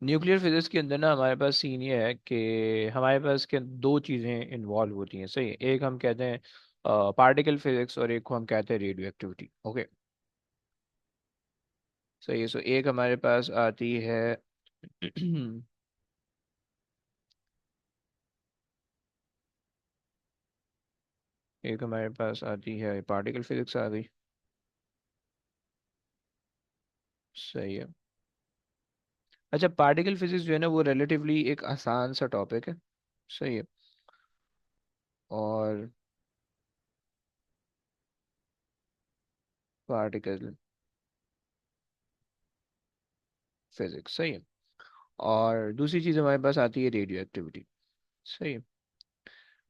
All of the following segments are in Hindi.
न्यूक्लियर फिजिक्स के अंदर ना हमारे पास सीन ये है कि हमारे पास के दो चीज़ें इन्वॉल्व होती हैं। सही है, एक हम कहते हैं पार्टिकल फिजिक्स और एक को हम कहते हैं रेडियो एक्टिविटी। ओके, सही है। सो एक हमारे पास आती है एक हमारे पास आती है पार्टिकल फिजिक्स आ गई। सही है। अच्छा, पार्टिकल फिजिक्स जो है ना वो रिलेटिवली एक आसान सा टॉपिक है। सही है। और पार्टिकल फिजिक्स, सही है। और दूसरी चीज़ हमारे पास आती है रेडियो एक्टिविटी। सही है।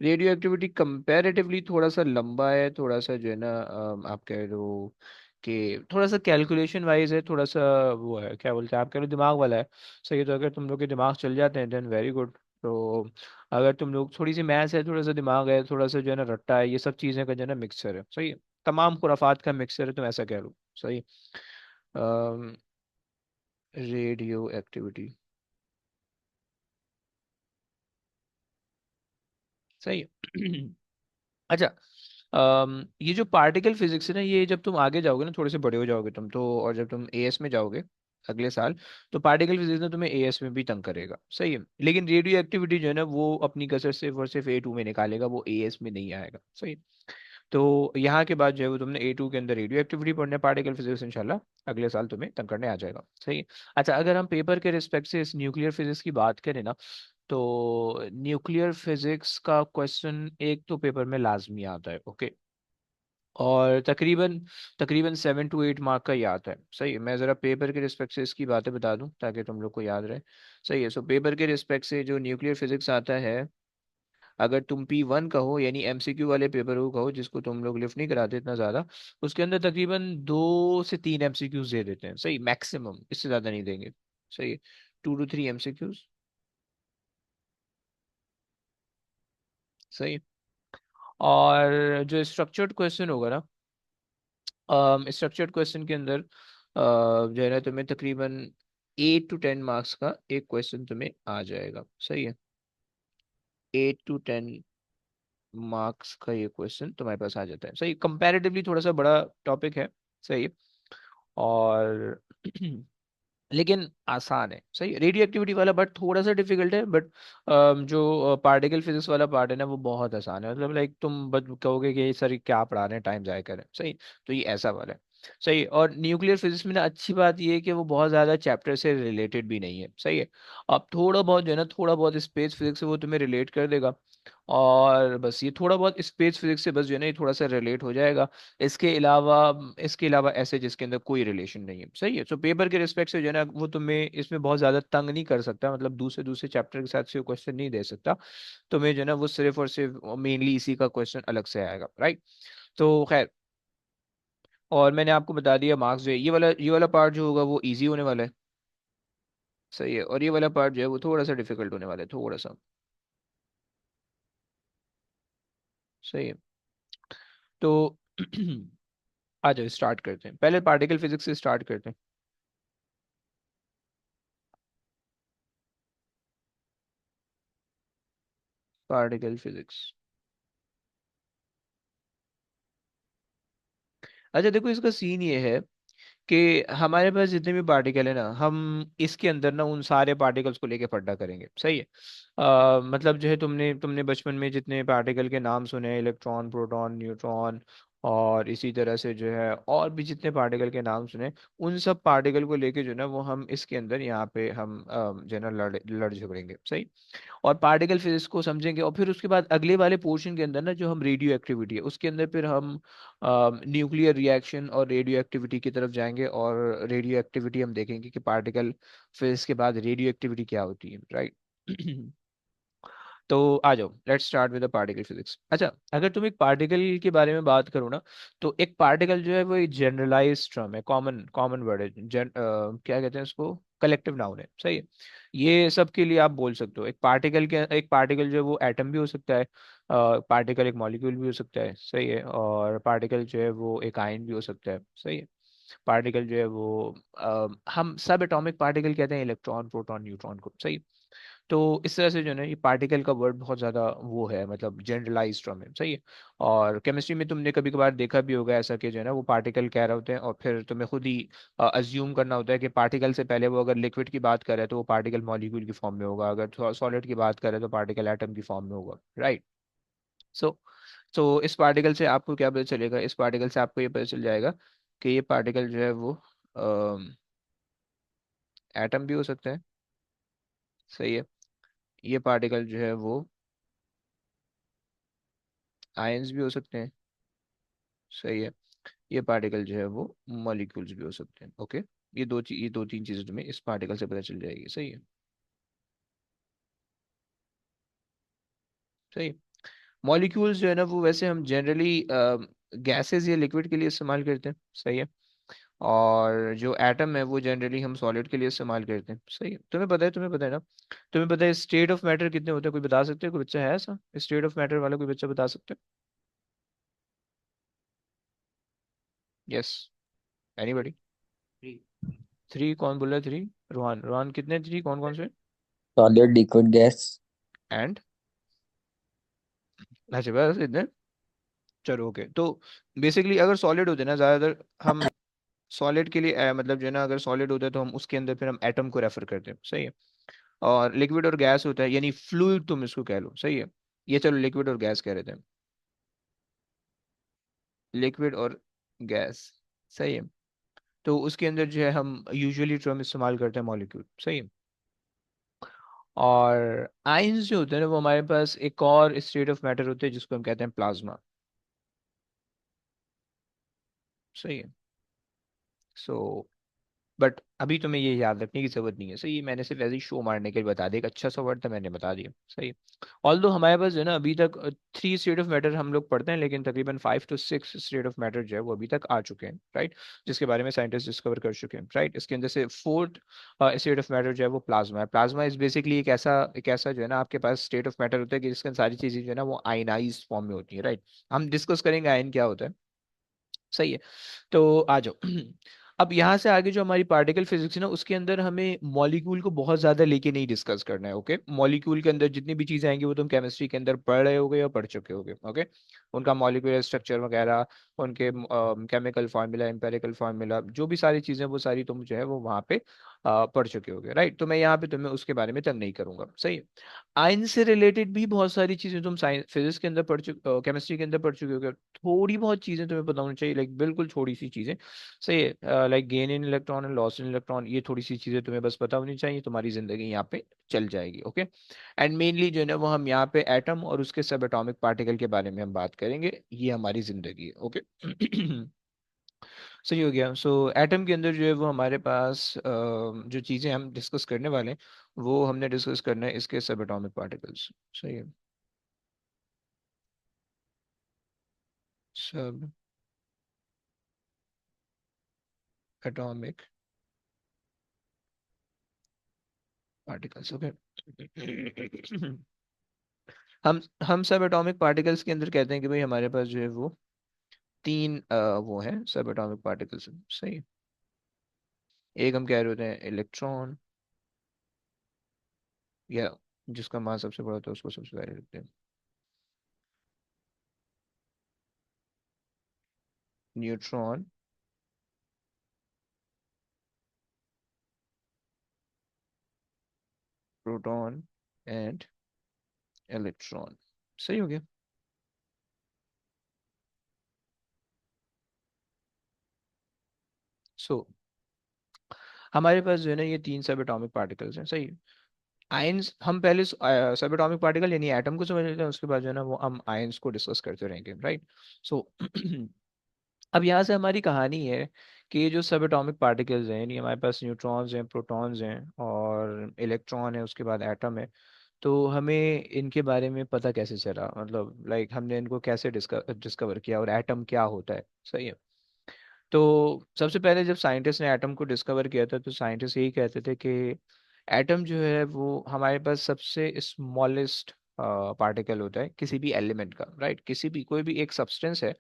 रेडियो एक्टिविटी कंपैरेटिवली थोड़ा सा लंबा है, थोड़ा सा जो है ना आप कह लो कि थोड़ा सा कैलकुलेशन वाइज है, थोड़ा सा वो है, क्या बोलते हैं, आप कह लो दिमाग वाला है। सही है। तो अगर तुम लोग के दिमाग चल जाते हैं देन वेरी गुड। तो अगर तुम लोग थोड़ी सी मैथ्स है, थोड़ा सा दिमाग है, थोड़ा सा जो है ना रट्टा है, ये सब चीज़ें का जो है ना मिक्सचर है। सही है। तमाम खुराफात का मिक्सचर है, तुम ऐसा कह लो। सही। Radio activity. सही है। अच्छा, ये जो पार्टिकल फिजिक्स है ना, ये जब तुम आगे जाओगे ना, थोड़े से बड़े हो जाओगे तुम तो, और जब तुम एएस में जाओगे अगले साल, तो पार्टिकल फिजिक्स ना तुम्हें एएस में भी तंग करेगा। सही है। लेकिन रेडियो एक्टिविटी जो है ना वो अपनी कसर सिर्फ और सिर्फ ए टू में निकालेगा, वो एएस में नहीं आएगा। सही है। तो यहाँ के बाद जो है वो तुमने ए टू के अंदर रेडियो एक्टिविटी पढ़ना है, पार्टिकल फिजिक्स इंशाल्लाह अगले साल तुम्हें तंग करने आ जाएगा। सही है। अच्छा, अगर हम पेपर के रिस्पेक्ट से इस न्यूक्लियर फिजिक्स की बात करें ना, तो न्यूक्लियर फिजिक्स का क्वेश्चन एक तो पेपर में लाजमी आता है। ओके। और तकरीबन तकरीबन 7 to 8 मार्क का ही आता है। सही है। मैं ज़रा पेपर के रिस्पेक्ट से इसकी बातें बता दूं ताकि तुम लोग को याद रहे। सही है। सो पेपर के रिस्पेक्ट से जो न्यूक्लियर फिजिक्स आता है, अगर तुम P1 कहो यानी एमसीक्यू वाले पेपर को कहो, जिसको तुम लोग लिफ्ट नहीं कराते इतना ज़्यादा, उसके अंदर तकरीबन 2 से 3 एमसीक्यूज दे देते हैं। सही, मैक्सिमम, इससे ज़्यादा नहीं देंगे। सही है। 2 to 3 एमसीक्यूज। सही है। और जो स्ट्रक्चर्ड क्वेश्चन होगा ना, स्ट्रक्चर्ड क्वेश्चन के अंदर जो है ना तुम्हें तकरीबन 8 to 10 मार्क्स का एक क्वेश्चन तुम्हें आ जाएगा। सही है। 8 to 10 मार्क्स का ये क्वेश्चन तुम्हारे पास आ जाता है। सही, कंपैरेटिवली थोड़ा सा बड़ा टॉपिक है। सही है। और लेकिन आसान है। सही, रेडियो एक्टिविटी वाला बट थोड़ा सा डिफिकल्ट है, बट जो पार्टिकल फिजिक्स वाला पार्ट है ना वो बहुत आसान है। मतलब लाइक तुम बस कहोगे कि सर क्या पढ़ा रहे हैं, टाइम जाया करें। सही। तो ये ऐसा वाला है। सही। और न्यूक्लियर फिजिक्स में ना अच्छी बात ये है कि वो बहुत ज़्यादा चैप्टर से रिलेटेड भी नहीं है। सही है। अब थोड़ा बहुत जो है ना, थोड़ा बहुत स्पेस फिजिक्स से वो तुम्हें रिलेट कर देगा। और बस ये थोड़ा बहुत स्पेस फिजिक्स से बस जो है ना ये थोड़ा सा रिलेट हो जाएगा। इसके अलावा ऐसे जिसके अंदर कोई रिलेशन नहीं है। सही है। सो पेपर के रिस्पेक्ट से जो है ना वो तुम्हें इसमें बहुत ज्यादा तंग नहीं कर सकता, मतलब दूसरे दूसरे चैप्टर के साथ से क्वेश्चन नहीं दे सकता तुम्हें। जो है ना वो सिर्फ और सिर्फ मेनली इसी का क्वेश्चन अलग से आएगा। राइट। तो खैर, और मैंने आपको बता दिया मार्क्स जो है, ये वाला पार्ट जो होगा वो इजी होने वाला है। सही है। और ये वाला पार्ट जो है वो थोड़ा सा डिफिकल्ट होने वाला है, थोड़ा सा। सही है। तो आ जाओ स्टार्ट करते हैं, पहले पार्टिकल फिजिक्स से स्टार्ट करते हैं। Particle physics. अच्छा देखो, इसका सीन ये है कि हमारे पास जितने भी पार्टिकल है ना, हम इसके अंदर ना उन सारे पार्टिकल्स को लेके पढ़ा करेंगे। सही है। मतलब जो है तुमने तुमने बचपन में जितने पार्टिकल के नाम सुने, इलेक्ट्रॉन, प्रोटॉन, न्यूट्रॉन, और इसी तरह से जो है और भी जितने पार्टिकल के नाम सुने, उन सब पार्टिकल को लेके जो है ना वो हम इसके अंदर यहाँ पे हम जो है ना लड़ लड़ झगड़ेंगे। सही। और पार्टिकल फिजिक्स को समझेंगे, और फिर उसके बाद अगले वाले पोर्शन के अंदर ना जो हम रेडियो एक्टिविटी है उसके अंदर फिर हम न्यूक्लियर रिएक्शन और रेडियो एक्टिविटी की तरफ जाएंगे, और रेडियो एक्टिविटी हम देखेंगे कि पार्टिकल फिजिक्स के बाद रेडियो एक्टिविटी क्या होती है। राइट। तो आ जाओ, let's start with the particle physics. अच्छा, अगर तुम एक पार्टिकल के बारे में बात करो ना, तो एक पार्टिकल जो है वो एक जनरलाइज टर्म है, कॉमन कॉमन वर्ड है। क्या कहते हैं उसको, कलेक्टिव नाउन है। सही है। ये सब के लिए आप बोल सकते हो। एक पार्टिकल जो है वो एटम भी हो सकता है, पार्टिकल एक मॉलिक्यूल भी हो सकता है। सही है। और पार्टिकल जो है वो एक आयन भी हो सकता है। सही है। पार्टिकल जो है वो हम सब एटॉमिक पार्टिकल कहते हैं इलेक्ट्रॉन प्रोटॉन न्यूट्रॉन को, सही। तो इस तरह से जो है ना, ये पार्टिकल का वर्ड बहुत ज़्यादा वो है, मतलब जनरलाइज टर्म है, सही है। और केमिस्ट्री में तुमने कभी कभार देखा भी होगा ऐसा कि जो है ना वो पार्टिकल कह रहे होते हैं, और फिर तुम्हें खुद ही अज्यूम करना होता है कि पार्टिकल से पहले वो अगर लिक्विड की बात करे तो वो पार्टिकल मॉलिक्यूल की फॉर्म में होगा, अगर सॉलिड की बात करे तो पार्टिकल एटम की फॉर्म में होगा, राइट। सो तो इस पार्टिकल से आपको क्या पता चलेगा, इस पार्टिकल से आपको ये पता चल जाएगा कि ये पार्टिकल जो है वो एटम भी हो सकते हैं, सही है। ये पार्टिकल जो है वो आयंस भी हो सकते हैं, सही है। ये पार्टिकल जो है वो मॉलिक्यूल्स भी हो सकते हैं, ओके। ये दो तीन चीजें तुम्हें इस पार्टिकल से पता चल जाएगी, सही है। सही। मॉलिक्यूल्स जो है ना वो वैसे हम जनरली गैसेस या लिक्विड के लिए इस्तेमाल करते हैं, सही है। और जो एटम है वो जनरली हम सॉलिड के लिए इस्तेमाल करते हैं, सही है। तुम्हें पता है ना, तुम्हें पता है स्टेट ऑफ मैटर कितने होते हैं, कोई बता सकते हैं, कोई बच्चा है ऐसा स्टेट ऑफ मैटर वाला, कोई बच्चा बता सकते हैं? Yes, anybody? थ्री। थ्री कौन बोला है? थ्री? रोहान, रोहान कितने थ्री, कौन कौन से? Solid, liquid, gas. एंड? अच्छा बस इतने? चलो ओके। तो बेसिकली अगर सॉलिड होते ना ज्यादातर, हम सॉलिड के लिए मतलब जो है ना, अगर सॉलिड होता है तो हम उसके अंदर फिर हम एटम को रेफर करते हैं, सही है। और लिक्विड और गैस होता है, यानी फ्लूइड तुम इसको कह लो, सही है। ये चलो लिक्विड और गैस कह रहे थे, लिक्विड और गैस, सही है। तो उसके अंदर जो है हम यूजुअली टर्म इस्तेमाल करते हैं मॉलिक्यूल, सही है। और आयंस जो होते हैं ना वो हमारे पास एक और स्टेट ऑफ मैटर होते हैं जिसको हम कहते हैं प्लाज्मा, सही है। सो बट अभी तुम्हें ये याद रखने की जरूरत नहीं है, सही है। मैंने सिर्फ ऐसे ही शो मारने के लिए बता दिया, एक अच्छा सा वर्ड था मैंने बता दिया, सही है। ऑल्दो हमारे पास जो है ना अभी तक थ्री स्टेट ऑफ मैटर हम लोग पढ़ते हैं, लेकिन तकरीबन 5 to 6 स्टेट ऑफ मैटर जो है वो अभी तक आ चुके हैं, राइट। जिसके बारे में साइंटिस्ट डिस्कवर कर चुके हैं, राइट। इसके अंदर से फोर्थ स्टेट ऑफ मैटर जो है वो प्लाज्मा है। प्लाज्मा इज बेसिकली एक ऐसा जो है ना आपके पास स्टेट ऑफ मैटर होता है कि जिसके सारी चीजें जो है ना वो आयनाइज फॉर्म में होती है, राइट। हम डिस्कस करेंगे आयन क्या होता है, सही है। तो आ जाओ। अब यहाँ से आगे जो हमारी पार्टिकल फिजिक्स है ना उसके अंदर हमें मॉलिक्यूल को बहुत ज्यादा लेके नहीं डिस्कस करना है, ओके। मॉलिक्यूल के अंदर जितनी भी चीजें आएंगी वो तुम केमिस्ट्री के अंदर पढ़ रहे होगे या पढ़ चुके होगे, ओके। उनका मॉलिक्यूलर स्ट्रक्चर वगैरह, उनके केमिकल फार्मूला, एम्पेरिकल फार्मूला, जो भी सारी चीजें वो सारी तुम जो है वो वहाँ पे पढ़ चुके होगे, राइट। तो मैं यहाँ पे तुम्हें उसके बारे में तंग नहीं करूंगा, सही है। आयन से रिलेटेड भी बहुत सारी चीजें तुम साइंस फिजिक्स के अंदर पढ़ चुके, केमिस्ट्री के अंदर पढ़ चुके होगे। थोड़ी बहुत चीजें तुम्हें पता होनी चाहिए, लाइक बिल्कुल थोड़ी सी चीजें, सही है। Like gain in electron and loss in electron, ये थोड़ी सी चीजें तुम्हें बस पता होनी चाहिए, तुम्हारी जिंदगी यहाँ पे चल जाएगी, ओके। एंड मेनली जो है ना वो हम यहाँ पे एटम और उसके सब एटॉमिक पार्टिकल के बारे में हम बात करेंगे, ये हमारी जिंदगी है, ओके। सही हो गया। सो एटम के अंदर जो है वो हमारे पास जो चीजें हम डिस्कस करने वाले हैं वो हमने डिस्कस करना है इसके सब एटॉमिक पार्टिकल्स, सही है। सब एटॉमिक पार्टिकल्स, ओके। हम सब एटॉमिक पार्टिकल्स के अंदर कहते हैं कि भाई हमारे पास जो है वो तीन वो हैं सब एटॉमिक पार्टिकल्स, सही है। एक हम कह रहे होते हैं इलेक्ट्रॉन, या जिसका मास सबसे बड़ा होता है उसको सबसे पहले लिखते हैं। न्यूट्रॉन, प्रोटॉन एंड इलेक्ट्रॉन, सही हो गया। सो हमारे पास जो है ना ये तीन सब एटॉमिक पार्टिकल्स हैं, सही। आयंस हम पहले सब एटॉमिक पार्टिकल यानी एटम को समझ लेते हैं, उसके बाद जो है ना वो हम आयंस को डिस्कस करते रहेंगे, राइट। सो अब यहाँ से हमारी कहानी है कि ये जो सब एटॉमिक पार्टिकल्स हैं, यानी हमारे पास न्यूट्रॉन्स हैं, प्रोटॉन्स हैं और इलेक्ट्रॉन है, उसके बाद एटम है। तो हमें इनके बारे में पता कैसे चला, मतलब लाइक हमने इनको कैसे डिस्कवर किया, और एटम क्या होता है, सही है। तो सबसे पहले जब साइंटिस्ट ने एटम को डिस्कवर किया था तो साइंटिस्ट यही कहते थे कि एटम जो है वो हमारे पास सबसे स्मॉलेस्ट पार्टिकल होता है किसी भी एलिमेंट का, राइट। किसी भी कोई भी एक सब्सटेंस है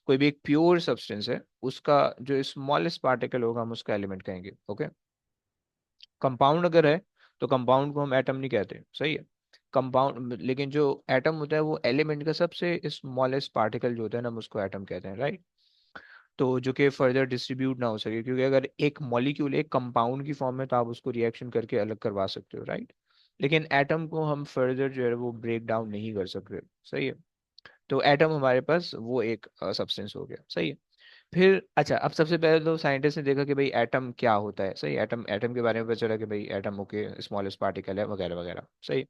कोई भी एक प्योर सब्सटेंस है, उसका जो स्मॉलेस्ट पार्टिकल होगा हम उसका एलिमेंट कहेंगे। ओके। कंपाउंड अगर है तो कंपाउंड को हम एटम नहीं कहते, सही है। कंपाउंड, लेकिन जो एटम होता है वो एलिमेंट का सबसे स्मॉलेस्ट पार्टिकल जो होता है ना, हम उसको एटम कहते हैं, राइट। तो जो कि फर्दर डिस्ट्रीब्यूट ना हो सके, क्योंकि अगर एक मॉलिक्यूल एक कंपाउंड की फॉर्म में तो आप उसको रिएक्शन करके अलग करवा सकते हो, राइट। लेकिन एटम को हम फर्दर जो है वो ब्रेक डाउन नहीं कर सकते, सही है। तो एटम हमारे पास वो एक सब्सटेंस हो गया, सही है। फिर अच्छा, अब सबसे पहले तो साइंटिस्ट ने देखा कि भाई एटम क्या होता है, सही। एटम, एटम के बारे में पता चला कि भाई एटम ओके स्मॉलेस्ट पार्टिकल है वगैरह वगैरह, सही।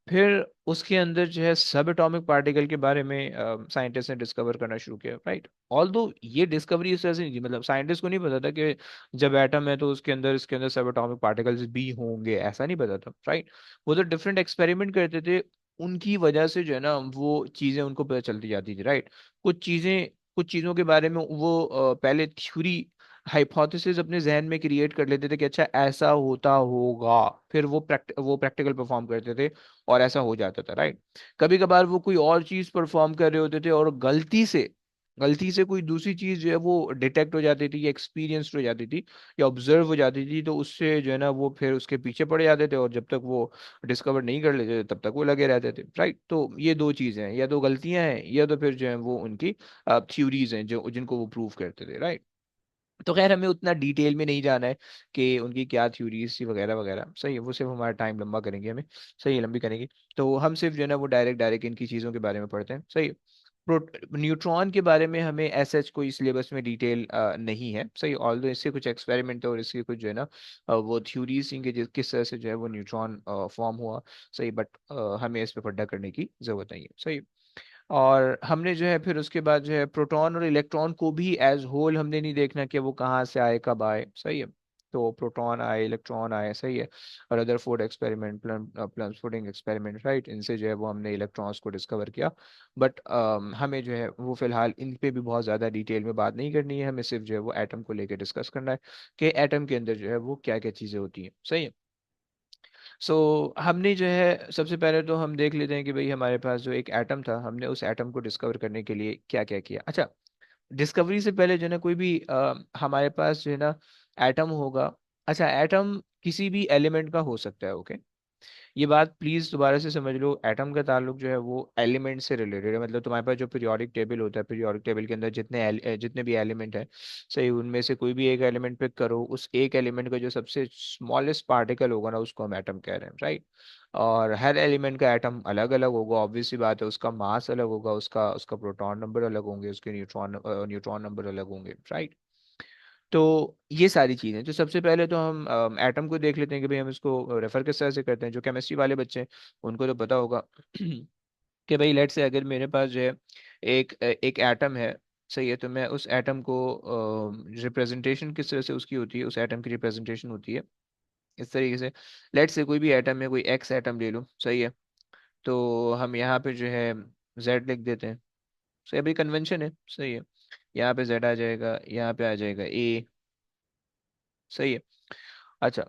फिर उसके अंदर जो है सब एटॉमिक पार्टिकल के बारे में साइंटिस्ट ने डिस्कवर करना शुरू किया, राइट। ऑल दो ये डिस्कवरी इस तरह से नहीं थी, मतलब साइंटिस्ट को नहीं पता था कि जब एटम है तो उसके अंदर, इसके अंदर सब एटॉमिक पार्टिकल्स भी होंगे, ऐसा नहीं पता था, राइट। वो तो डिफरेंट एक्सपेरिमेंट करते थे, उनकी वजह से जो है ना वो चीजें उनको पता चलती जाती थी, राइट। कुछ चीजों के बारे में वो पहले थ्योरी, हाइपोथेसिस अपने जहन में क्रिएट कर लेते थे कि अच्छा ऐसा होता होगा, फिर वो प्रैक्टिकल परफॉर्म करते थे और ऐसा हो जाता था, राइट। कभी कभार वो कोई और चीज परफॉर्म कर रहे होते थे और गलती से कोई दूसरी चीज जो है वो डिटेक्ट हो जाती थी या एक्सपीरियंस्ड हो जाती थी या ऑब्जर्व हो जाती थी, तो उससे जो है ना वो फिर उसके पीछे पड़ जाते थे और जब तक वो डिस्कवर नहीं कर लेते थे तब तक वो लगे रहते थे, राइट। तो ये दो चीजें हैं, या तो गलतियां हैं या तो फिर जो है वो उनकी थ्योरीज हैं जो जिनको वो प्रूव करते थे, राइट। तो खैर हमें उतना डिटेल में नहीं जाना है कि उनकी क्या थ्योरीज थी वगैरह वगैरह, सही है। वो सिर्फ हमारा टाइम लंबा करेंगे हमें, सही है, लंबी करेंगे। तो हम सिर्फ जो है ना वो डायरेक्ट डायरेक्ट इनकी चीज़ों के बारे में पढ़ते हैं, सही है। न्यूट्रॉन के बारे में हमें ऐसा कोई सिलेबस में डिटेल नहीं है, सही। ऑल्दो इससे कुछ एक्सपेरिमेंट और इसके कुछ जो है ना वो थ्योरीज थी कि किस तरह से जो है वो न्यूट्रॉन फॉर्म हुआ, सही। बट हमें इस पर पढ़ा करने की जरूरत नहीं है, सही। और हमने जो है फिर उसके बाद जो है प्रोटॉन और इलेक्ट्रॉन को भी एज होल हमने नहीं देखना कि वो कहाँ से आए कब आए, सही है। तो प्रोटॉन आए, इलेक्ट्रॉन आए, सही है। और other food experiment, plum fooding experiment, right, इनसे जो है वो हमने इलेक्ट्रॉन्स को डिस्कवर किया। बट हमें जो है वो फिलहाल इन पे भी बहुत ज़्यादा डिटेल में बात नहीं करनी है, हमें सिर्फ जो है वो एटम को लेकर डिस्कस करना है कि एटम के अंदर जो है वो क्या क्या चीज़ें होती हैं, सही है। हमने जो है सबसे पहले तो हम देख लेते हैं कि भाई हमारे पास जो एक एटम था, हमने उस एटम को डिस्कवर करने के लिए क्या क्या किया। अच्छा, डिस्कवरी से पहले जो है ना कोई भी हमारे पास जो है ना एटम होगा। अच्छा, एटम किसी भी एलिमेंट का हो सकता है, ओके। ये बात प्लीज दोबारा से समझ लो, एटम का ताल्लुक जो है वो एलिमेंट से रिलेटेड है। मतलब तुम्हारे पास जो पीरियोडिक टेबल होता है, पीरियोडिक टेबल के अंदर जितने भी एलिमेंट है, सही, उनमें से कोई भी एक एलिमेंट पिक करो, उस एक एलिमेंट का जो सबसे स्मॉलेस्ट पार्टिकल होगा ना उसको हम एटम कह रहे हैं, राइट। और हर एलिमेंट का एटम अलग अलग होगा, ऑब्वियस सी बात है, उसका मास अलग होगा, उसका उसका प्रोटॉन नंबर अलग होंगे, उसके न्यूट्रॉन नंबर अलग होंगे, राइट। तो ये सारी चीजें, तो सबसे पहले तो हम एटम को देख लेते हैं कि भाई हम इसको रेफर किस तरह से करते हैं। जो केमिस्ट्री वाले बच्चे हैं उनको तो पता होगा कि भाई लेट से अगर मेरे पास जो है एक एटम है, सही है, तो मैं उस एटम को रिप्रेजेंटेशन किस तरह से उसकी होती है, उस एटम की रिप्रेजेंटेशन होती है इस तरीके से। लेट से कोई भी एटम है, कोई एक्स एटम ले लो, सही है। तो हम यहाँ पे जो है जेड लिख देते हैं, सही, अभी कन्वेंशन है, सही है। यहाँ पे जेड आ जाएगा, यहाँ पे आ जाएगा ए, सही है। अच्छा,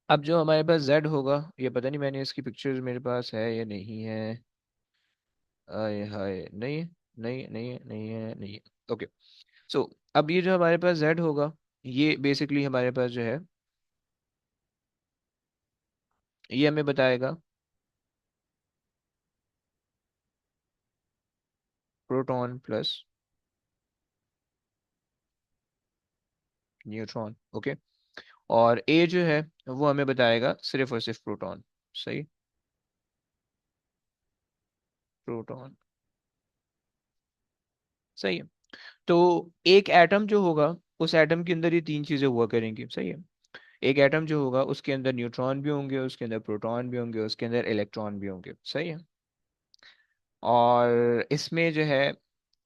अब जो हमारे पास z होगा, ये पता नहीं मैंने इसकी पिक्चर्स मेरे पास है या नहीं है। आय हाय, नहीं है, नहीं है, नहीं है, नहीं है, नहीं है। ओके। सो अब ये जो हमारे पास z होगा, ये बेसिकली हमारे पास जो है ये हमें बताएगा प्रोटॉन प्लस न्यूट्रॉन, ओके। और a जो है वो हमें बताएगा सिर्फ और सिर्फ प्रोटॉन, सही, प्रोटॉन, सही है। तो एक एटम जो होगा, उस एटम के अंदर ये तीन चीजें हुआ करेंगी, सही है। एक एटम जो होगा उसके अंदर न्यूट्रॉन भी होंगे, उसके अंदर प्रोटॉन भी होंगे, उसके अंदर इलेक्ट्रॉन भी होंगे, सही है। और इसमें जो है,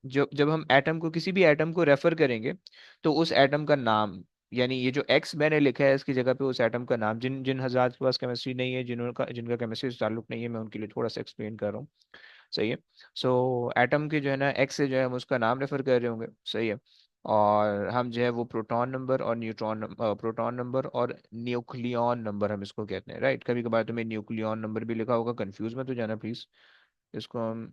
जब हम एटम को, किसी भी एटम को रेफर करेंगे, तो उस एटम का नाम, यानी ये जो एक्स मैंने लिखा है इसकी जगह पे उस एटम का नाम, जिन जिन हजरात के पास केमिस्ट्री नहीं है, जिनका केमिस्ट्री से ताल्लुक नहीं है, मैं उनके लिए थोड़ा सा एक्सप्लेन कर रहा हूँ, सही है। एटम के जो है ना एक्स से जो है हम उसका नाम रेफर कर रहे होंगे, सही है। और हम जो है वो प्रोटॉन नंबर और प्रोटॉन नंबर और न्यूक्लियॉन नंबर हम इसको कहते हैं, राइट। कभी कभार तुम्हें न्यूक्लियॉन नंबर भी लिखा होगा, कंफ्यूज मत हो जाना प्लीज। इसको हम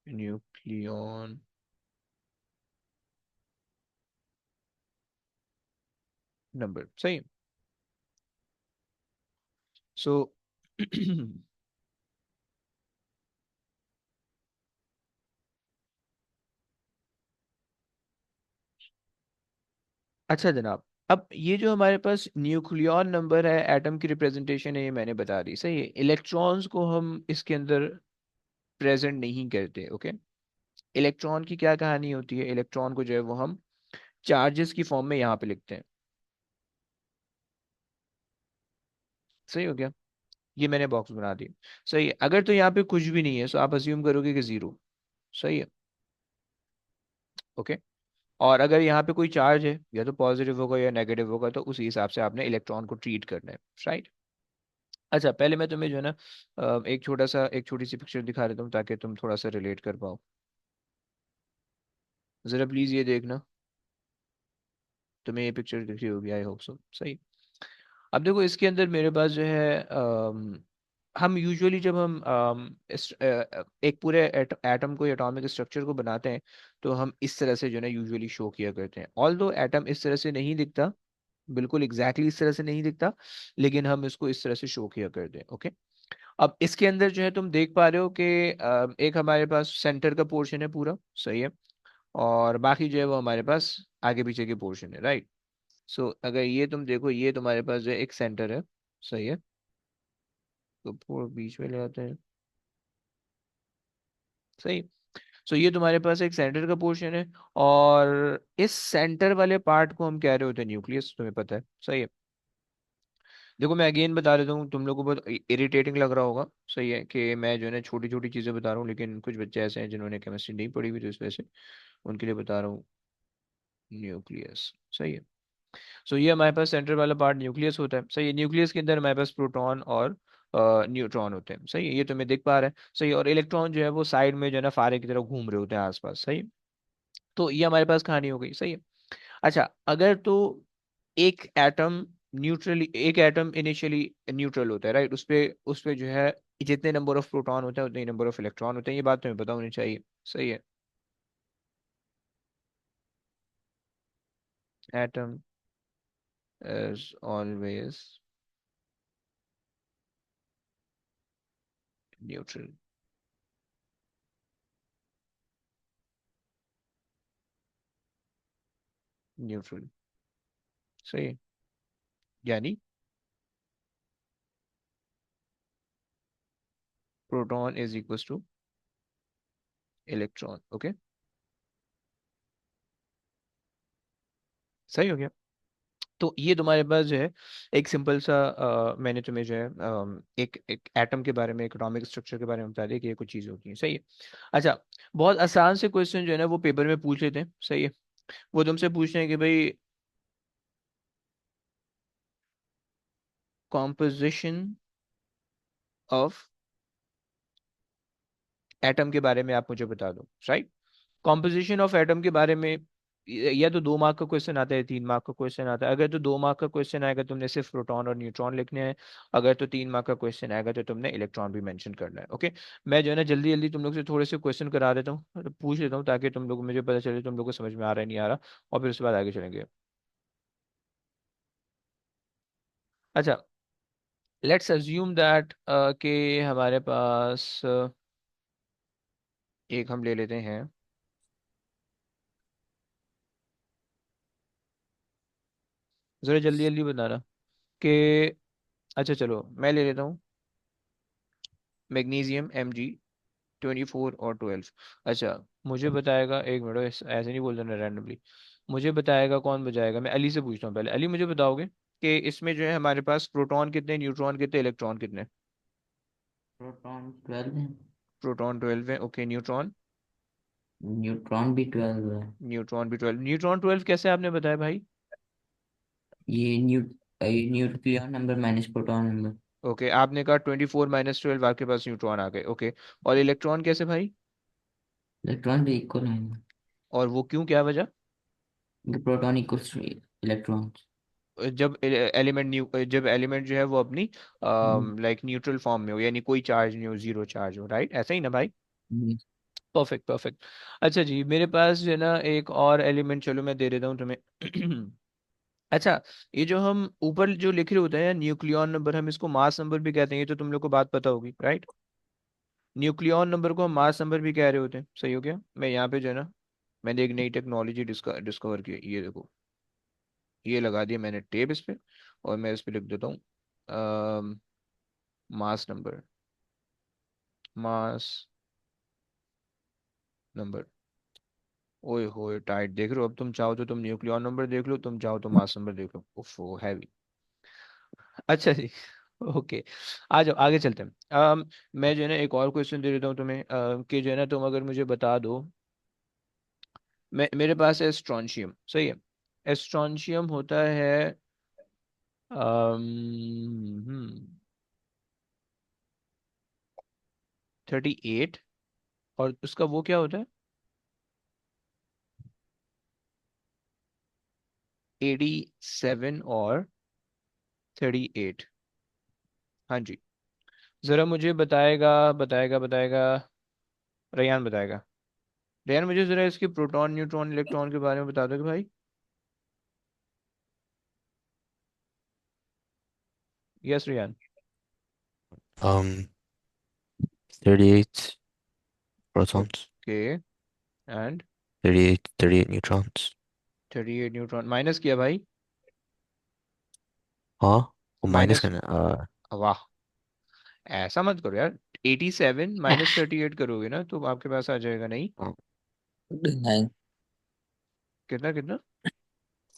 न्यूक्लियन नंबर, सही। सो अच्छा जनाब, अब ये जो हमारे पास न्यूक्लियॉन नंबर है, एटम की रिप्रेजेंटेशन है, ये मैंने बता दी, सही है। इलेक्ट्रॉन्स को हम इसके अंदर प्रेजेंट नहीं करते, ओके। इलेक्ट्रॉन की क्या कहानी होती है, इलेक्ट्रॉन को जो है वो हम चार्जेस की फॉर्म में यहाँ पे लिखते हैं, सही हो गया। ये मैंने बॉक्स बना दी, सही है। अगर तो यहाँ पे कुछ भी नहीं है तो आप अज्यूम करोगे कि जीरो, सही है, ओके। और अगर यहाँ पे कोई चार्ज है, या तो पॉजिटिव होगा या नेगेटिव होगा, तो उसी हिसाब से आपने इलेक्ट्रॉन को ट्रीट करना है, राइट। अच्छा, पहले मैं तुम्हें जो है ना एक छोटी सी पिक्चर दिखा देता हूँ ताकि तुम थोड़ा सा रिलेट कर पाओ। ज़रा प्लीज़ ये देखना, तुम्हें ये पिक्चर दिख रही होगी, आई होप सो, सही। अब देखो इसके अंदर मेरे पास जो है हम यूजुअली जब हम एक पूरे एटम को, एटॉमिक स्ट्रक्चर को बनाते हैं, तो हम इस तरह से जो है ना यूजुअली शो किया करते हैं। ऑल दो एटम इस तरह से नहीं दिखता, बिल्कुल एग्जैक्टली इस तरह से नहीं दिखता, लेकिन हम इसको इस तरह से शो किया करते हैं, ओके। अब इसके अंदर जो है तुम देख पा रहे हो कि एक हमारे पास सेंटर का पोर्शन है पूरा, सही है। और बाकी जो है वो हमारे पास आगे पीछे के पोर्शन है, राइट। सो अगर ये तुम देखो, ये तुम्हारे पास जो है एक सेंटर है, सही है। तो पूरा बीच में ले आते हैं, सही। सो ये तुम्हारे पास एक सेंटर का पोर्शन है, और इस सेंटर वाले पार्ट को हम कह रहे होते हैं न्यूक्लियस, तुम्हें पता है, सही है। देखो मैं अगेन बता देता हूँ, तुम लोगों को बहुत इरिटेटिंग लग रहा होगा, सही है, कि मैं जो है ना छोटी छोटी चीज़ें बता रहा हूँ, लेकिन कुछ बच्चे ऐसे हैं जिन्होंने केमिस्ट्री नहीं पढ़ी हुई, तो इस वजह से उनके लिए बता रहा हूँ न्यूक्लियस, सही है। सो ये हमारे पास सेंटर वाला पार्ट न्यूक्लियस होता है, सही है। न्यूक्लियस के अंदर हमारे पास प्रोटॉन और न्यूट्रॉन होते हैं, सही है, ये तुम्हें दिख पा रहा है, सही है। और इलेक्ट्रॉन जो है वो साइड में जो है ना फारे की तरह घूम रहे होते हैं आसपास, सही है। तो ये हमारे पास कहानी हो गई, सही है। अच्छा, अगर तो एक एटम एक एटम इनिशियली न्यूट्रल होता है, राइट, उस पे जो है जितने नंबर ऑफ प्रोटॉन होते हैं उतने नंबर ऑफ इलेक्ट्रॉन होते हैं, ये बात तुम्हें पता होनी चाहिए, सही है। Atom is always neutral, neutral, सही है। यानी proton is equal two electron, okay, सही हो गया। तो ये तुम्हारे पास जो है एक सिंपल सा मैंने तुम्हें जो है एक एटम के बारे में, एक एटॉमिक स्ट्रक्चर के बारे में बता दिया कि ये कुछ चीज़ें होती हैं, सही है। अच्छा, बहुत आसान से क्वेश्चन जो है ना वो पेपर में पूछ लेते हैं, सही है। वो तुमसे पूछते हैं कि भाई कॉम्पोजिशन ऑफ एटम के बारे में आप मुझे बता दो, राइट। कॉम्पोजिशन ऑफ एटम के बारे में या तो 2 मार्क का क्वेश्चन आता है, 3 मार्क का क्वेश्चन आता है। अगर तो 2 मार्क का क्वेश्चन आएगा, तुमने सिर्फ प्रोटॉन और न्यूट्रॉन लिखने हैं। अगर तो 3 मार्क का क्वेश्चन आएगा तो तुमने इलेक्ट्रॉन भी मेंशन करना है, ओके। मैं जो है ना जल्दी जल्दी तुम लोग से थोड़े से क्वेश्चन करा देता हूँ, पूछ लेता हूँ, ताकि तुम लोग मुझे पता चले तुम लोग को समझ में आ रहा है नहीं आ रहा, और फिर उसके बाद आगे चलेंगे। अच्छा, लेट्स अज्यूम दैट कि हमारे पास एक हम ले लेते हैं, जरा जल्दी जल्दी बताना कि, अच्छा चलो मैं ले लेता हूँ मैग्नीशियम Mg 24 और 12। अच्छा, मुझे बताएगा, एक मिनट, ऐसे नहीं बोल देना रैंडमली। मुझे बताएगा, कौन बताएगा, मैं अली से पूछता हूँ पहले। अली मुझे बताओगे कि इसमें जो है हमारे पास प्रोटॉन कितने, न्यूट्रॉन कितने, इलेक्ट्रॉन कितने। प्रोटॉन 12 है। प्रोटॉन 12 है, ओके। न्यूट्रॉन, न्यूट्रॉन भी 12 है। न्यूट्रॉन भी 12, न्यूट्रॉन 12 कैसे आपने बताया भाई। ये nucleon number minus proton number. Okay, आपने कहा 24 - 12 आपके पास न्यूट्रॉन आ गए, ओके। और इलेक्ट्रॉन कैसे भाई। इलेक्ट्रॉन भी इक्वल है। और वो क्यों, क्या वजह। Proton equals two electron. जब एलिमेंट जो है वो अपनी लाइक न्यूट्रल फॉर्म में हो, यानी कोई चार्ज नहीं हो, जीरो चार्ज हो, राइट, ऐसा ही ना भाई। Perfect perfect. अच्छा जी, मेरे पास जो है ना एक और एलिमेंट, चलो मैं दे देता हूँ तुम्हें। अच्छा, ये जो हम ऊपर जो लिख रहे होते हैं न्यूक्लियॉन नंबर, हम इसको मास नंबर भी कहते हैं, ये तो तुम लोग को बात पता होगी राइट। न्यूक्लियॉन नंबर को हम मास नंबर भी कह रहे होते हैं, सही हो गया। मैं यहाँ पे जो है ना, मैंने एक नई टेक्नोलॉजी डिस्कवर की है, ये देखो, ये लगा दिया मैंने टेप इस पे, और मैं इस पे लिख देता हूँ मास नंबर, मास नंबर। ओए होए टाइट, देख रहे हो, अब तुम चाहो तो तुम न्यूक्लियॉन नंबर देख लो, तुम चाहो तो मास नंबर देख लो, उफ हैवी। अच्छा जी। ओके, आ जाओ आगे चलते हैं। मैं जो है ना एक और क्वेश्चन दे देता हूँ तुम्हें, कि जो है ना तुम अगर मुझे बता दो, मेरे पास है स्ट्रोंशियम, सही है। एस्ट्रोंशियम होता है 38, और उसका वो क्या होता है, 87 और 38। हाँ जी, जरा मुझे बताएगा, बताएगा रेयान बताएगा। रेयान मुझे जरा इसके प्रोटॉन न्यूट्रॉन इलेक्ट्रॉन के बारे में बता दो कि भाई। Yes Rayan. Um, 38 protons, okay, and 38 neutrons. 38 neutron minus किया भाई, हाँ, वो माइनस माइनस, करना वाह, ऐसा मत करो यार। 87 माइनस 38 करोगे ना तो आपके पास आ जाएगा, नहीं, 49, कितना कितना,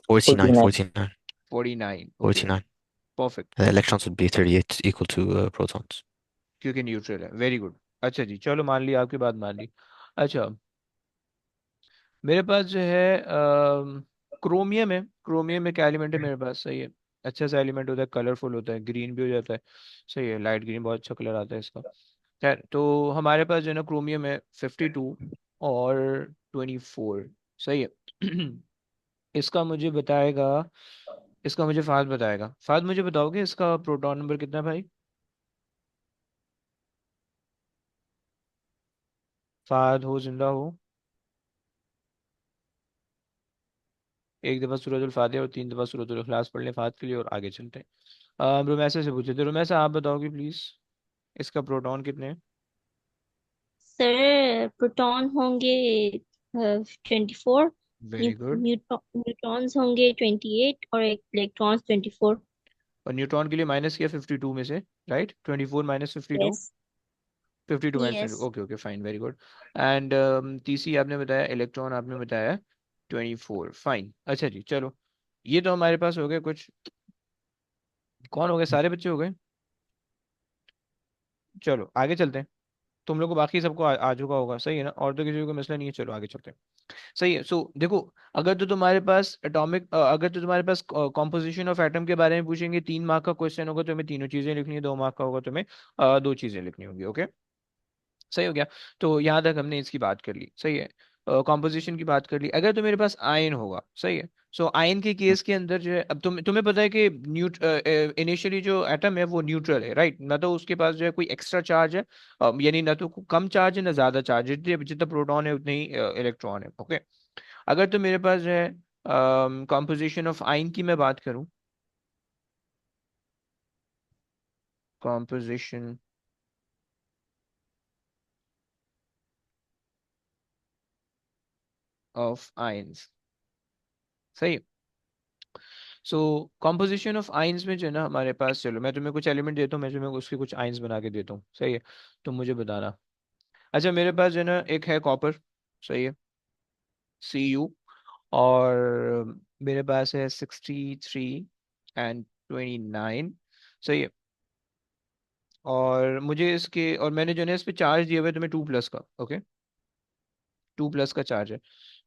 49, 49. 49, 49, okay, 49. Perfect The perfect. electrons would be 38 equal to protons. क्योंकि न्यूट्रल है, वेरी गुड। अच्छा जी, चलो मान ली, आपकी बात मान ली। अच्छा, मेरे पास जो है क्रोमियम है, क्रोमियम एक एलिमेंट है मेरे पास, सही है। अच्छा सा एलिमेंट होता है, कलरफुल होता है, ग्रीन भी हो जाता है, सही है, लाइट ग्रीन, बहुत अच्छा कलर आता है इसका। खैर, तो हमारे पास जो है ना क्रोमियम है 52 और 24, सही है। इसका मुझे बताएगा, इसका मुझे फाद बताएगा, फाद मुझे बताओगे इसका प्रोटॉन नंबर कितना है भाई। फाद हो, जिंदा हो, एक दफ़ा सूरज फातिहा और 3 दफ़ा सूरज इखलास पढ़ लें फाद के लिए, और आगे चलते हैं। रुमैसा से पूछे थे, रुमैसा आप बताओगे प्लीज़, इसका प्रोटॉन कितने हैं। सर प्रोटॉन होंगे 24, वेरी गुड। न्यूट्रॉन्स होंगे 28 और इलेक्ट्रॉन्स 24। और न्यूट्रॉन के लिए माइनस किया 52 में से, right, 24 minus 52, yes 52 minus yes 52, okay okay fine, very good. And तीसरी आपने बताया इलेक्ट्रॉन, आपने बताया 24, फाइन। अच्छा जी, चलो, ये तो हमारे पास हो गए कुछ, कौन हो गए, सारे बच्चे हो गए। चलो आगे चलते हैं, तुम लोग को बाकी सबको आ चुका होगा, सही है ना, और तो किसी को मसला नहीं है, चलो आगे चलते हैं। सही है, सो देखो, अगर तो तुम्हारे पास एटॉमिक, अगर तो तुम्हारे पास कॉम्पोजिशन ऑफ एटम के बारे में पूछेंगे, 3 मार्क का क्वेश्चन होगा, तुम्हें तीनों चीजें लिखनी है, 2 मार्क का होगा, तुम्हें 2 चीजें लिखनी होगी, ओके, सही हो गया। तो यहाँ तक हमने इसकी बात कर ली, सही है, कॉम्पोजिशन की बात कर ली। अगर तो मेरे पास आयन होगा, सही है, सो आयन के केस के अंदर जो है, अब तुम्हें पता है कि इनिशियली जो एटम है वो न्यूट्रल है, राइट, ना तो उसके पास जो है कोई एक्स्ट्रा चार्ज है, यानी ना तो कम चार्ज है ना ज्यादा चार्ज है, जितने जितना प्रोटॉन है उतने ही इलेक्ट्रॉन है, ओके। अगर तो मेरे पास जो है कॉम्पोजिशन ऑफ आयन की मैं बात करूं, कॉम्पोजिशन ऑफ आयंस, सही है। सो कॉम्पोजिशन ऑफ आयंस में जो है ना हमारे पास, चलो मैं तुम्हें कुछ एलिमेंट देता हूँ, मैं तुम्हें उसके कुछ आयंस बना के देता हूँ, सही है, तुम मुझे बताना। अच्छा, मेरे पास जो है ना एक है कॉपर, सही है, Cu, और मेरे पास है 63 एंड 29, सही है। और मुझे इसके, और मैंने जो है ना इस पे चार्ज दिया हुआ है तुम्हें 2 प्लस का, ओके, 2 प्लस का चार्ज है।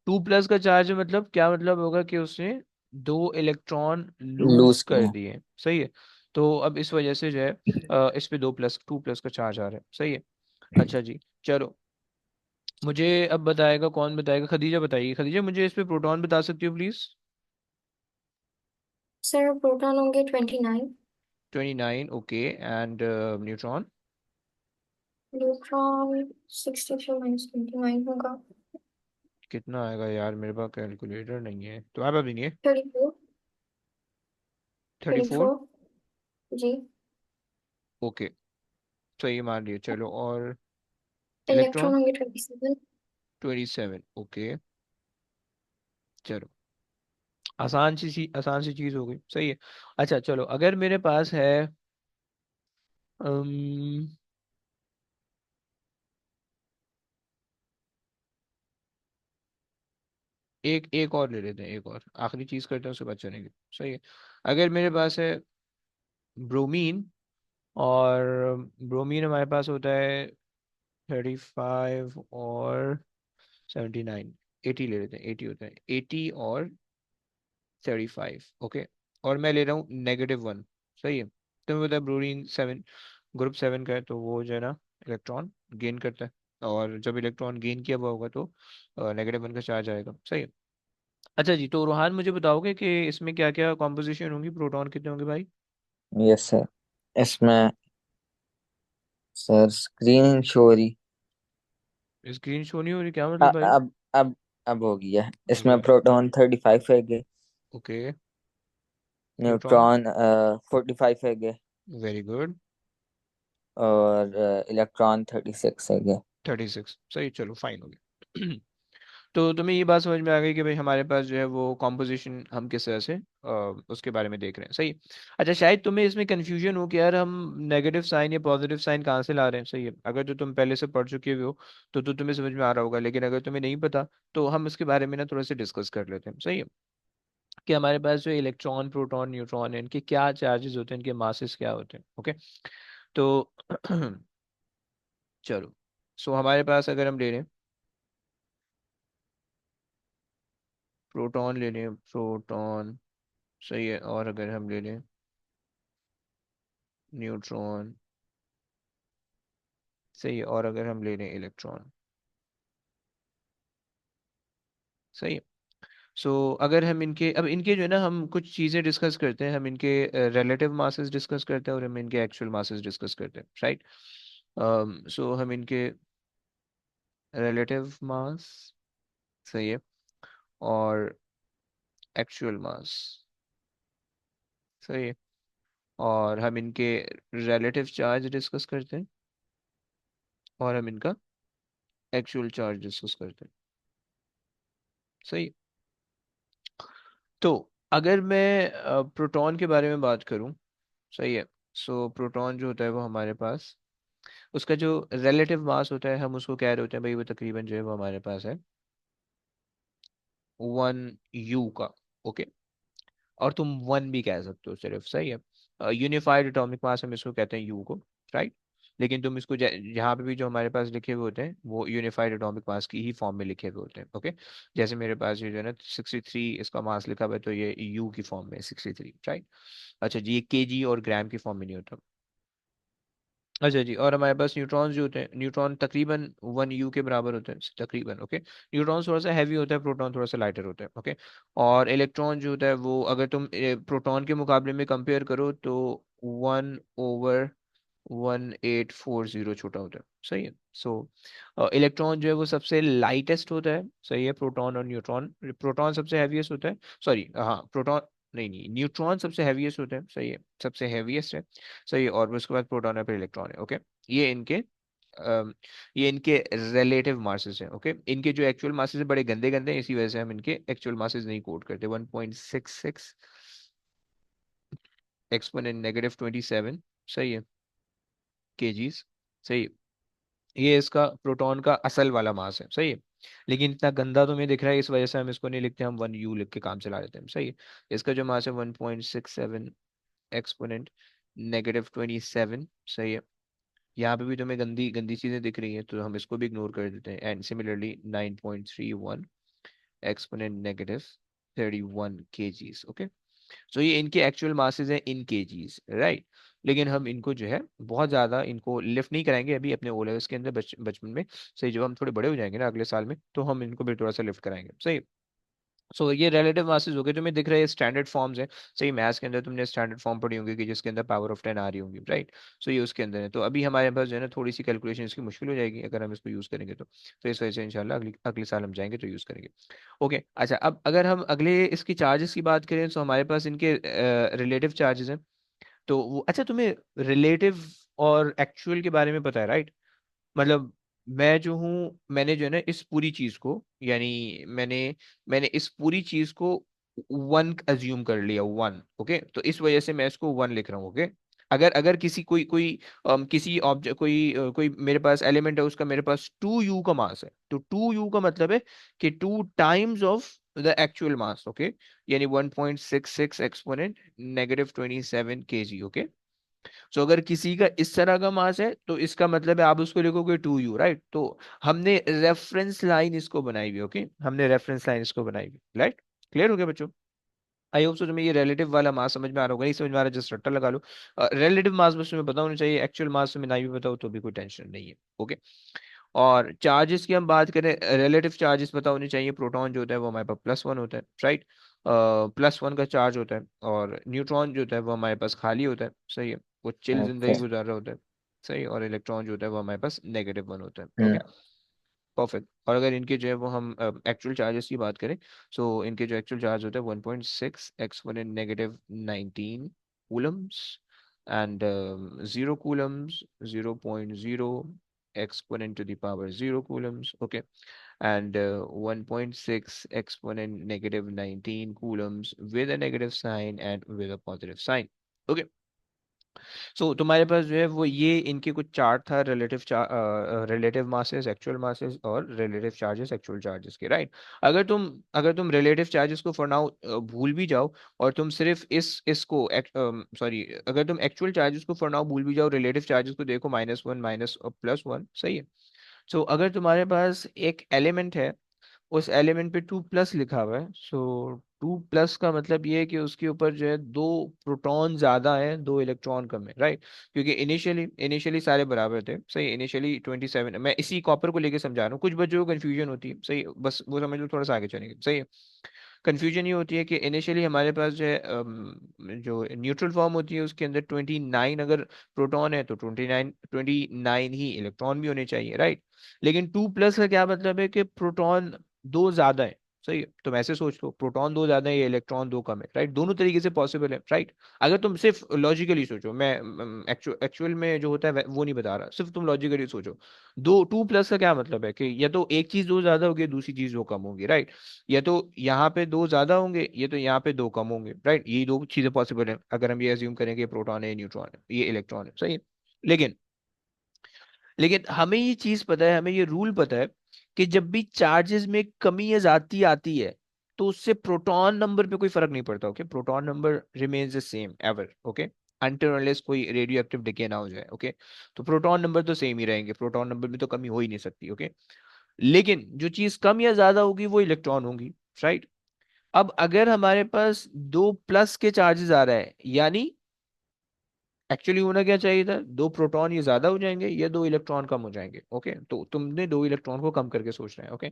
2 प्लस का चार्ज है, मतलब क्या मतलब होगा कि उसने 2 इलेक्ट्रॉन लूज लूज कर किया. दिए, सही है। तो अब इस वजह से जो है इस पे 2 प्लस का चार्ज आ रहा है, सही है। अच्छा जी, चलो, मुझे अब बताएगा, कौन बताएगा, खदीजा बताइए, खदीजा मुझे इस पे प्रोटॉन बता सकती हो प्लीज। सर प्रोटॉन होंगे 29. 29, okay, and neutron neutron 63 minus 29 होगा। कितना आएगा यार, मेरे पास कैलकुलेटर नहीं है, तुम्हारे पास भी नहीं है? 34। 34। 34 जी। ओके, सही मान लिया, चलो। और इलेक्ट्रॉन इलेक्ट्रॉन? होंगे 27। 27। ओके, चलो। आसान सी चीज हो गई, सही है। अच्छा चलो, अगर मेरे पास है अम, एक एक और ले लेते हैं, एक और आखिरी चीज करते हैं, उसके बाद चलेंगे। सही है। अगर मेरे पास है ब्रोमीन, और ब्रोमीन हमारे पास होता है 35 और 79, 80 ले लेते हैं, 80 होता है, 80 और 35। ओके, और मैं ले रहा हूँ -1। सही है। तुम्हें पता है ब्रोमीन 7, ग्रुप 7 का है, तो वो जो है ना इलेक्ट्रॉन गेन करता है, और जब इलेक्ट्रॉन गेन किया हुआ होगा तो -1 का चार्ज आएगा। सही है। अच्छा जी, तो रोहान मुझे बताओगे कि इसमें क्या क्या कॉम्पोजिशन होंगी, प्रोटॉन कितने होंगे भाई? Yes sir. इसमें सर स्क्रीन शो हो रही। स्क्रीन शो नहीं हो रही, क्या अ- मतलब भाई? अब अब अब हो गई है। इसमें वे- प्रोटॉन 35 है, ओके। न्यूट्रॉन? न्यूट्रॉन 45 है, वेरी गुड। और इलेक्ट्रॉन 36 है। 36, सही, चलो फाइन हो गया। तो तुम्हें ये बात समझ में आ गई कि भाई हमारे पास जो है वो कॉम्पोजिशन हम किस तरह से उसके बारे में देख रहे हैं। सही। अच्छा, शायद तुम्हें इसमें कंफ्यूजन हो कि यार हम नेगेटिव साइन या पॉजिटिव साइन कहाँ से ला रहे हैं। सही है, अगर तो तुम पहले से पढ़ चुके हो तो तुम्हें समझ में आ रहा होगा, लेकिन अगर तुम्हें नहीं पता तो हम इसके बारे में ना थोड़ा सा डिस्कस कर लेते हैं। सही है, कि हमारे पास जो इलेक्ट्रॉन, प्रोटॉन, न्यूट्रॉन है, इनके क्या चार्जेस होते हैं, इनके मासेस क्या होते हैं। ओके, तो चलो। सो हमारे पास अगर हम ले लें प्रोटॉन, ले लें प्रोटॉन, सही है, और अगर हम ले लें न्यूट्रॉन, सही है, और अगर हम ले लें इलेक्ट्रॉन, सही है। सो अगर हम इनके, अब इनके जो है ना, हम कुछ चीज़ें डिस्कस करते हैं, हम इनके रिलेटिव मासेस डिस्कस करते हैं, और हम इनके एक्चुअल मासेस डिस्कस करते हैं, राइट। सो हम इनके रिलेटिव मास, सही है, और एक्चुअल मास, सही है, और हम इनके रिलेटिव चार्ज डिस्कस करते हैं, और हम इनका एक्चुअल चार्ज डिस्कस करते हैं, सही है। तो अगर मैं प्रोटॉन के बारे में बात करूं, सही है। सो प्रोटॉन जो होता है वो हमारे पास, उसका जो रिलेटिव मास होता है, हम उसको कह रहे होते हैं भाई वो तकरीबन जो है वो हमारे पास है 1 U का। ओके, और तुम 1 भी कह सकते हो सिर्फ, सही है। यूनिफाइड एटॉमिक मास हम इसको कहते हैं यू को, राइट। लेकिन तुम इसको यहाँ पे भी जो हमारे पास लिखे हुए होते हैं वो यूनिफाइड एटॉमिक मास की ही फॉर्म में लिखे हुए होते हैं। ओके, जैसे मेरे पास ये जो है ना 63 इसका मास लिखा हुआ है, तो ये यू की फॉर्म में 63, राइट। अच्छा जी, ये केजी और ग्राम की फॉर्म में नहीं होता। अच्छा जी, और हमारे पास न्यूट्रॉन्स जो होते हैं, न्यूट्रॉन तकरीबन 1 U के बराबर होते हैं, तकरीबन। ओके, न्यूट्रॉन थोड़ा सा हैवी होता है, प्रोटॉन थोड़ा सा लाइटर होता है। ओके, और इलेक्ट्रॉन जो होता है वो अगर तुम प्रोटॉन के मुकाबले में कंपेयर करो तो 1/1840 छोटा होता है। सही है। सो इलेक्ट्रॉन जो है वो सबसे लाइटेस्ट होता है, सही है, प्रोटॉन और न्यूट्रॉन। प्रोटॉन सबसे हैवीएस्ट होता है, सॉरी हाँ, प्रोटॉन नहीं नहीं, न्यूट्रॉन सबसे हैवीएस्ट होता है, सही है, सबसे हैवीएस्ट है, सही है, और उसके बाद प्रोटॉन है, फिर इलेक्ट्रॉन है। ओके, ये इनके अम, ये इनके रिलेटिव मासेस हैं। ओके, इनके जो एक्चुअल मासेस है बड़े गंदे गंदे हैं, इसी वजह से हम इनके एक्चुअल मासेस नहीं कोट करते। 1.66 एक्सपोनेंट -27, सही है, केजीज, सही है। ये इसका प्रोटॉन का असल वाला मास है, सही है। लेकिन इतना गंदा तुम्हें दिख रहा है, इस वजह से हम इसको नहीं लिखते, हम 1 U लिख के काम चला देते हैं, सही है। इसका जो मास है 1.67 एक्सपोनेंट -27, सही है। यहाँ पे भी तुम्हें गंदी गंदी चीजें दिख रही हैं, तो हम इसको भी इग्नोर कर देते हैं। And similarly 9.31 exponent -31 kgs। Okay, so ये इनके एक्चुअल मासेस हैं इन केजीज, राइट। लेकिन हम इनको जो है बहुत ज़्यादा इनको लिफ्ट नहीं कराएंगे अभी अपने ओ लेवल्स के अंदर, बचपन में। सही, जब हम थोड़े बड़े हो जाएंगे ना अगले साल में, तो हम इनको भी थोड़ा सा लिफ्ट कराएंगे, सही। सो ये रिलेटिव मासेस हो गए, तुम्हें दिख रहे हैं स्टैंडर्ड फॉर्म्स हैं। सही, मैथ्स के अंदर तुमने स्टैंडर्ड फॉर्म पढ़ी होंगी कि जिसके अंदर पावर ऑफ 10 आ रही होंगी, राइट। सो ये उसके अंदर है। तो अभी हमारे पास जो है ना थोड़ी सी कैलकुलेशन इसकी मुश्किल हो जाएगी अगर हम इसको यूज़ करेंगे तो इस वजह से इंशाल्लाह अगली अगले साल हम जाएंगे तो यूज़ करेंगे। ओके, अच्छा, अब अगर हम अगले इसकी चार्जेस की बात करें तो हमारे पास इनके रिलेटिव चार्जेस हैं। तो वो, अच्छा, तुम्हें रिलेटिव और एक्चुअल के बारे में पता है, राइट? मतलब मैं जो हूँ, मैंने जो है ना इस पूरी चीज को, यानी मैंने मैंने इस पूरी चीज को वन अज्यूम कर लिया, वन। ओके, तो इस वजह से मैं इसको वन लिख रहा हूँ। ओके, अगर अगर किसी कोई कोई किसी ऑब्जेक्ट, कोई मेरे पास एलिमेंट है, उसका मेरे पास 2u का मास है, तो 2u का मतलब है कि 2 times of the actual mass. Okay, यानी 1.66 एक्सपोनेंट -27 kg। ओके, सो अगर किसी का इस तरह का मास है तो इसका मतलब है आप उसको लिखोगे 2u, राइट। तो हमने रेफरेंस लाइन इसको बनाई हुई, ओके, हमने रेफरेंस लाइन इसको बनाई हुई, राइट। क्लियर हो गया बच्चों? आई होप सो तुम्हें ये रिलेटिव वाला मास समझ में आ रहा होगा। नहीं समझ में आ रहा, जस्ट रट्टा लगा लो। रिलेटिव मास बस तुम्हें पता होना चाहिए, एक्चुअल मास तुम्हें नहीं भी बताओ तो भी कोई टेंशन नहीं है। ओके, और चार्जेस की हम बात करें, रिलेटिव चार्जेस पता होने चाहिए। प्रोटॉन जो होता है वो हमारे पास +1 होता है, राइट। +1 का चार्ज होता है, और न्यूट्रॉन जो होता है वो हमारे पास खाली होता है, सही है, वो चिल ओके। जिंदगी गुजार रहा होता है, सही। और इलेक्ट्रॉन जो होता है वो हमारे पास -1 होता है। ओके, हम्म। परफेक्ट। और अगर इनके जो है वो हम एक्चुअल चार्जेस की बात करें, सो इनके जो एक्चुअल चार्ज होता है 1.6 exponent -19 Coulomb's, and 0 Coulomb's, 0.0 exponent to the power 0 coulombs, okay, and 1.6 exponent -19 coulombs with a negative sign and with a positive sign, okay। सो तुम्हारे पास जो है वो ये इनके कुछ चार्ट था, रिलेटिव मासेस, एक्चुअल मासेस, और रिलेटिव चार्जेस, एक्चुअल चार्जेस के, राइट। अगर तुम रिलेटिव चार्जेस को फॉर नाउ भूल भी जाओ, और तुम सिर्फ इसको सॉरी, अगर तुम एक्चुअल चार्जेस को फॉर नाउ भूल भी जाओ, रिलेटिव चार्जेस को देखो, -1 माइनस और +1, सही है। सो अगर तुम्हारे पास एक एलिमेंट है, उस एलिमेंट पे 2+ लिखा हुआ है, सो 2+ का मतलब ये है कि उसके ऊपर जो है 2 प्रोटॉन ज्यादा है, 2 इलेक्ट्रॉन कम है, राइट। क्योंकि इनिशियली सारे बराबर थे, सही। इनिशियली 27, मैं इसी कॉपर को लेके समझा रहा हूँ, कुछ बच्चों को कंफ्यूजन होती है, सही, बस वो समझ लो, थोड़ा सा आगे चलेंगे, सही है। कंफ्यूजन ये होती है कि इनिशियली हमारे पास जो है जो न्यूट्रल फॉर्म होती है उसके अंदर 29 अगर प्रोटॉन है तो 29 ही इलेक्ट्रॉन भी होने चाहिए, राइट। लेकिन 2+ का क्या मतलब है कि प्रोटॉन दो ज्यादा है, सही है। तुम ऐसे सोच लो, प्रोटॉन दो ज्यादा है या इलेक्ट्रॉन दो कम है, राइट। दोनों तरीके से पॉसिबल है, राइट। अगर तुम सिर्फ लॉजिकली सोचो, मैं एक्चुअल में जो होता है वो नहीं बता रहा, सिर्फ तुम लॉजिकली सोचो। 2+ का क्या मतलब है कि या तो एक चीज दो ज्यादा होगी, दूसरी चीज दो कम होगी, राइट। या तो यहाँ पे दो ज्यादा होंगे, ये तो यहाँ पे दो कम होंगे, राइट। ये दो चीजें पॉसिबल है अगर हम ये अज्यूम करें कि प्रोटॉन है, न्यूट्रॉन है, ये इलेक्ट्रॉन है, सही है। लेकिन लेकिन हमें ये चीज पता है, हमें ये रूल पता है कि जब भी चार्जेस में कमी या ज्यादती आती है तो उससे प्रोटॉन नंबर पे कोई फर्क नहीं पड़ता, okay. Proton number remains the same ever, okay, until unless कोई रेडियो एक्टिव डिके ना हो जाए, ओके। तो प्रोटॉन नंबर तो सेम ही रहेंगे, प्रोटॉन नंबर में तो कमी हो ही नहीं सकती, ओके। लेकिन जो चीज कम या ज्यादा होगी वो इलेक्ट्रॉन होगी, राइट। अब अगर हमारे पास 2+ के चार्जेस आ रहा है, यानी एक्चुअली होना क्या चाहिए था, 2 प्रोटॉन ये ज्यादा हो जाएंगे या 2 इलेक्ट्रॉन कम हो जाएंगे, ओके। तो तुमने 2 इलेक्ट्रॉन को कम करके सोचना है, okay.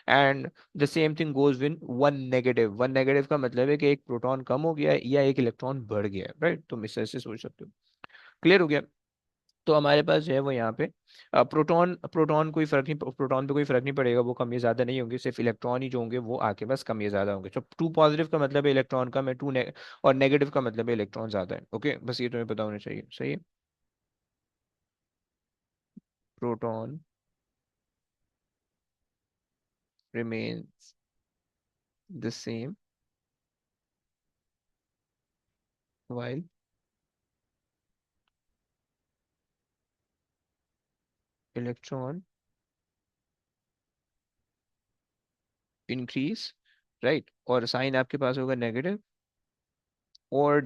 And the same thing goes win 1 negative. 1 negative का मतलब है कि एक प्रोटॉन कम हो गया है या एक इलेक्ट्रॉन बढ़ गया है, राइट। तुम इस तरह से सोच सकते हो। क्लियर हो गया? तो हमारे पास जो है वो यहाँ पे प्रोटॉन प्रोटॉन कोई फर्क नहीं, प्रोटॉन पे कोई फर्क नहीं पड़ेगा, वो कम या ज्यादा नहीं होंगे, सिर्फ इलेक्ट्रॉन ही जो होंगे वो आके बस कम या ज्यादा होंगे। तो 2 पॉजिटिव का मतलब है इलेक्ट्रॉन कम है, और नेगेटिव का मतलब है इलेक्ट्रॉन ज्यादा है, ओके। बस ये तुम्हें पता होना चाहिए, सही है। Proton remains the same while electron increase, right. और साइन आपके पास होगा नेगेटिव, और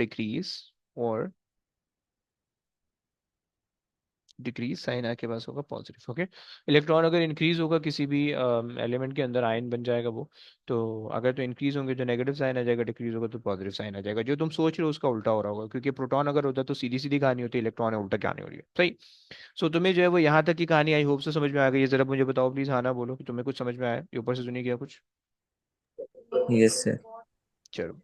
डिक्रीज साइन आपके पास होगा पॉजिटिव, ओके। इलेक्ट्रॉन अगर इंक्रीज होगा किसी भी एलिमेंट के अंदर, आयन बन जाएगा वो। तो अगर तो इंक्रीज होंगे तो नेगेटिव साइन आ जाएगा, डिक्रीज होगा तो पॉजिटिव साइन आ जाएगा। जो तुम सोच रहे हो उसका उल्टा हो रहा होगा, क्योंकि प्रोटॉन अगर होता तो सीधी सीधी कहानी होती है, इलेक्ट्रॉन है उल्टा कहानी हो रही है, सही। सो तुम्हें जो है वो यहाँ तक की कहानी आई होप से समझ में आ गई है। जरा मुझे बताओ प्लीज, हाँ ना बोलो कि तुम्हें कुछ समझ में आया, ये ऊपर से सुनी गया कुछ। Yes sir. चलो